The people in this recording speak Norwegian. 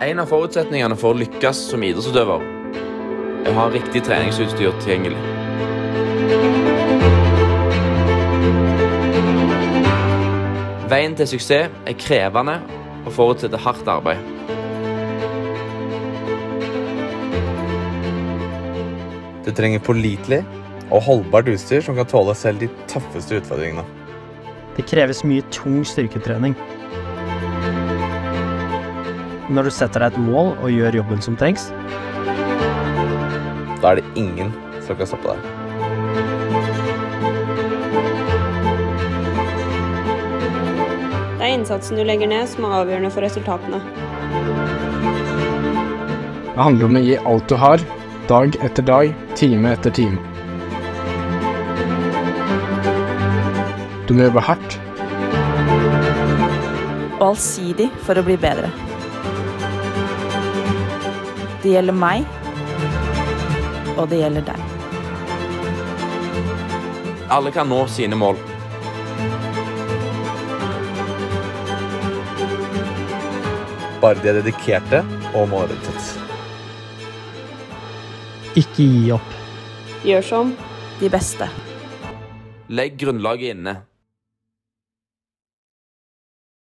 En av forutsetningene for å lykkes som idrettsutøver er å ha riktig treningsutstyr tilgjengelig. Veien til suksess er krevende og forutsetter hardt arbeid. Du trenger pålitelig og holdbart utstyr som kan tåle selv de tøffeste utfordringene. Det kreves mye tung styrketrening. Når du setter deg et mål og gjør jobben som trengs, Da er det ingen som kan stoppe deg. Det er innsatsen du legger ned som er avgjørende for resultatene. Det handler om å gi alt du har, dag etter dag, time etter time. Du må jobbe hardt. Og allsidig for å bli bedre. Det gjelder meg, og det gjelder deg. Alle kan nå sine mål. Bare de er dedikerte og målrettet. ikke gi opp. Gjør som De beste. Legg grunnlaget inne.